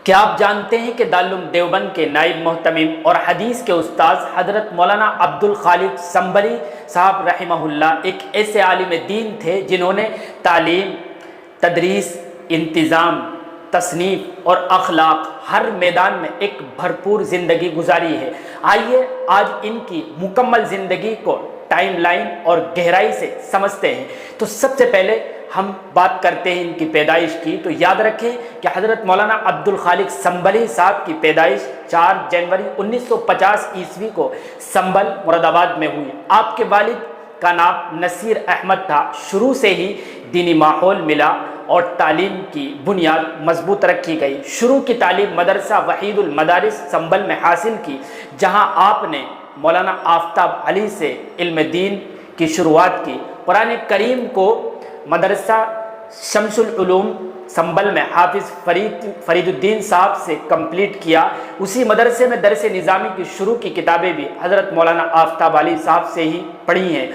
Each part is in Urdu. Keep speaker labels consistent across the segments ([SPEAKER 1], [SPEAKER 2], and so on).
[SPEAKER 1] کیا آپ جانتے ہیں کہ دارالعلوم دیوبند کے نائب محتمم اور حدیث کے استاذ حضرت مولانا عبد الخالق سنبلی صاحب رحمہ اللہ ایک ایسے عالم دین تھے جنہوں نے تعلیم، تدریس، انتظام، تصنیف اور اخلاق ہر میدان میں ایک بھرپور زندگی گزاری ہے۔ آئیے آج ان کی مکمل زندگی کو ٹائم لائن اور گہرائی سے سمجھتے ہیں۔ تو سب سے پہلے ہم بات کرتے ہیں ان کی پیدائش کی، تو یاد رکھیں کہ حضرت مولانا عبد الخالق سنبلی صاحب کی پیدائش 4 جنوری 1950 عیسوی کو سنبل مراد آباد میں ہوئی۔ آپ کے والد کا نام نصیر احمد تھا۔ شروع سے ہی دینی ماحول ملا اور تعلیم کی بنیاد مضبوط رکھی گئی۔ شروع کی تعلیم مدرسہ وحید المدارس سنبل میں حاصل کی، جہاں آپ نے مولانا آفتاب علی سے علم دین کی شروعات کی۔ قرآن کریم کو مدرسہ شمس العلوم سنبل میں حافظ فرید الدین صاحب سے کمپلیٹ کیا۔ اسی مدرسے میں درس نظامی کی شروع کی کتابیں بھی حضرت مولانا آفتاب علی صاحب سے ہی پڑھی ہیں۔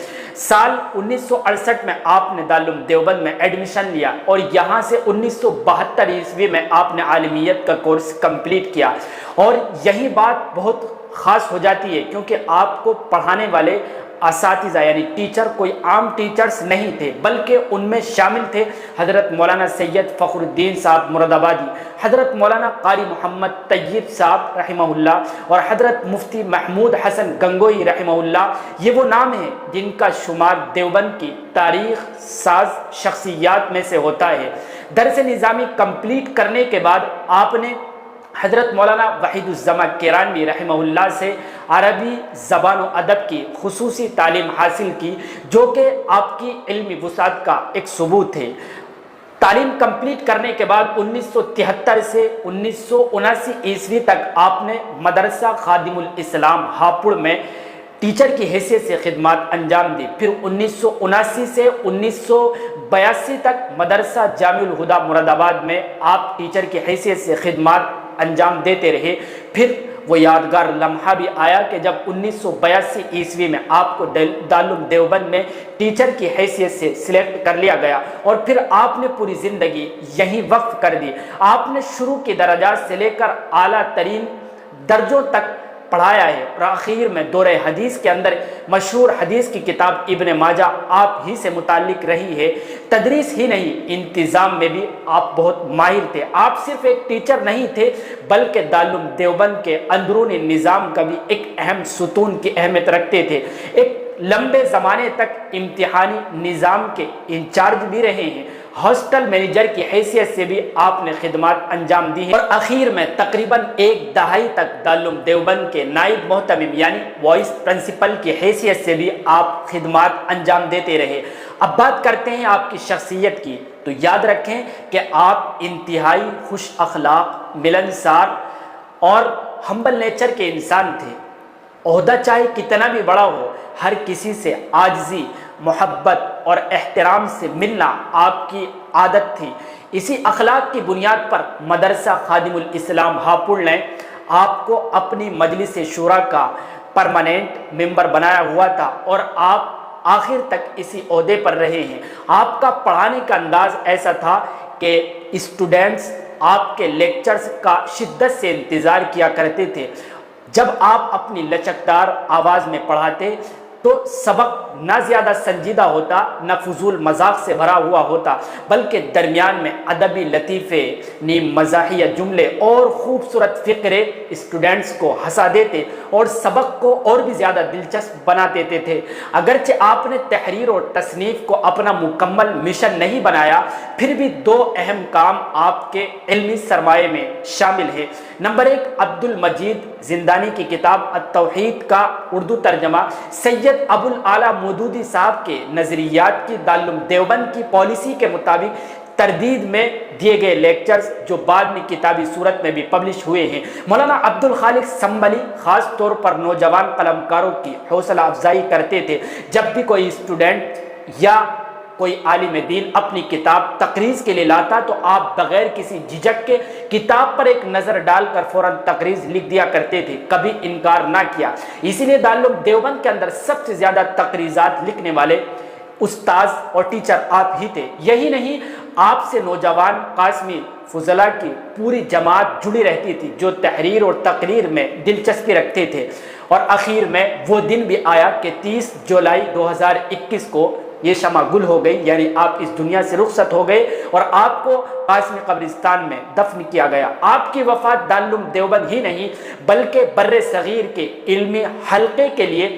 [SPEAKER 1] سال 1968 میں آپ نے دارالعلوم دیوبند میں ایڈمیشن لیا اور یہاں سے 1972 عیسوی میں آپ نے عالمیت کا کورس کمپلیٹ کیا۔ اور یہی بات بہت خاص ہو جاتی ہے کیونکہ آپ کو پڑھانے والے اساتذہ یعنی ٹیچر کوئی عام ٹیچرز نہیں تھے، بلکہ ان میں شامل تھے حضرت مولانا سید فخر الدین صاحب مراد آبادی، حضرت مولانا قاری محمد طیب صاحب رحمہ اللہ اور حضرت مفتی محمود حسن گنگوئی رحمہ اللہ۔ یہ وہ نام ہیں جن کا شمار دیوبند کی تاریخ ساز شخصیات میں سے ہوتا ہے۔ درس نظامی کمپلیٹ کرنے کے بعد آپ نے حضرت مولانا وحید الزمان کیرانوی رحمہ اللہ سے عربی زبان و ادب کی خصوصی تعلیم حاصل کی، جو کہ آپ کی علمی وسعت کا ایک ثبوت ہے۔ تعلیم کمپلیٹ کرنے کے بعد 1973 سے 1979 عیسوی تک آپ نے مدرسہ خادم الاسلام ہاپوڑ میں ٹیچر کی حیثیت سے خدمات انجام دی۔ پھر 1979 سے 1982 تک مدرسہ جامع الہدیٰ مراد آباد میں آپ ٹیچر کی حیثیت سے خدمات انجام دیتے رہے۔ پھر وہ یادگار لمحہ بھی آیا کہ جب 1982 عیسوی میں آپ کو دارالعلوم دیوبند میں ٹیچر کی حیثیت سے سلیکٹ کر لیا گیا اور پھر آپ نے پوری زندگی یہیں وقف کر دی۔ آپ نے شروع کے درجات سے لے کر اعلیٰ ترین درجوں تک پڑھایا ہے اور آخر میں دورہ حدیث کے اندر مشہور حدیث کی کتاب ابن ماجہ آپ ہی سے متعلق رہی ہے۔ تدریس ہی نہیں، انتظام میں بھی آپ بہت ماہر تھے۔ آپ صرف ایک ٹیچر نہیں تھے بلکہ دارالعلوم دیوبند کے اندرونی نظام کا بھی ایک اہم ستون کی اہمیت رکھتے تھے۔ ایک لمبے زمانے تک امتحانی نظام کے انچارج بھی رہے ہیں۔ ہاسٹل مینیجر کی حیثیت سے بھی آپ نے خدمات انجام دی ہیں اور اخیر میں تقریباً 1 دہائی تک دارالعلوم دیوبند کے نائب محتمم یعنی وائس پرنسپل کی حیثیت سے بھی آپ خدمات انجام دیتے رہے۔ اب بات کرتے ہیں آپ کی شخصیت کی، تو یاد رکھیں کہ آپ انتہائی خوش اخلاق، ملنسار اور ہمبل نیچر کے انسان تھے۔ عہدہ چاہے کتنا بھی بڑا ہو، ہر کسی سے عاجزی، محبت اور احترام سے ملنا آپ کی عادت تھی۔ اسی اخلاق کی بنیاد پر مدرسہ خادم الاسلام ہاپوڑ نے آپ کو اپنی مجلس شورا کا پرماننٹ ممبر بنایا ہوا تھا اور آپ آخر تک اسی عہدے پر رہے ہیں۔ آپ کا پڑھانے کا انداز ایسا تھا کہ اسٹوڈنٹس آپ کے لیکچرز کا شدت سے انتظار کیا کرتے تھے۔ جب آپ اپنی لچکدار آواز میں پڑھاتے تو سبق نہ زیادہ سنجیدہ ہوتا، نہ فضول مذاق سے بھرا ہوا ہوتا، بلکہ درمیان میں ادبی لطیفے، نیم مزاحیہ جملے اور خوبصورت فقرے اسٹوڈنٹس کو ہنسا دیتے اور سبق کو اور بھی زیادہ دلچسپ بنا دیتے تھے۔ اگرچہ آپ نے تحریر اور تصنیف کو اپنا مکمل مشن نہیں بنایا، پھر بھی 2 اہم کام آپ کے علمی سرمایہ میں شامل ہیں۔ نمبر 1، عبد المجید زندانی کی کتاب التوحید کا اردو ترجمہ سید ابو الاعلیٰ مودودی صاحب کے نظریات کی دارالعلوم دیوبند کی پالیسی کے مطابق تردید میں دیے گئے لیکچرز جو بعد میں کتابی صورت میں بھی پبلش ہوئے ہیں۔ مولانا عبد الخالق سنبلی خاص طور پر نوجوان قلمکاروں کی حوصلہ افزائی کرتے تھے۔ جب بھی کوئی اسٹوڈنٹ یا کوئی عالم دین اپنی کتاب تقریض کے لیے لاتا تو آپ بغیر کسی جھجک کے کتاب پر ایک نظر ڈال کر فوراً تقریض لکھ دیا کرتے تھے، کبھی انکار نہ کیا۔ اسی لیے دارالعلوم دیوبند کے اندر سب سے زیادہ تقریضات لکھنے والے استاذ اور ٹیچر آپ ہی تھے۔ یہی نہیں، آپ سے نوجوان قاسمی فضلاء کی پوری جماعت جڑی رہتی تھی جو تحریر اور تقریر میں دلچسپی رکھتے تھے، اور اخیر میں وہ دن بھی آیا کہ 30 جولائی 2021 کو یہ شمع گل ہو گئی، یعنی آپ اس دنیا سے رخصت ہو گئے اور آپ کو قاسمی قبرستان میں دفن کیا گیا۔ آپ کی وفات دارالعلوم دیوبند ہی نہیں بلکہ بر صغیر کے علمی حلقے کے لیے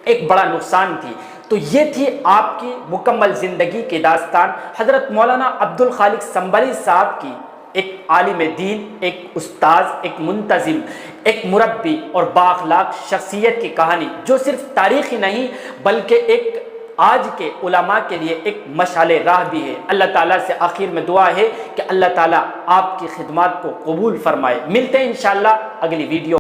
[SPEAKER 1] ایک بڑا نقصان تھی۔ تو یہ تھی آپ کی مکمل زندگی کی داستان حضرت مولانا عبدالخالق سنبھلی صاحب کی، ایک عالم دین، ایک استاذ، ایک منتظم، ایک مربی اور بااخلاق شخصیت کی کہانی، جو صرف تاریخی نہیں بلکہ ایک آج کے علماء کے لیے ایک مشعل راہ بھی ہے۔ اللہ تعالیٰ سے آخر میں دعا ہے کہ اللہ تعالیٰ آپ کی خدمات کو قبول فرمائے۔ ملتے ہیں انشاءاللہ اگلی ویڈیو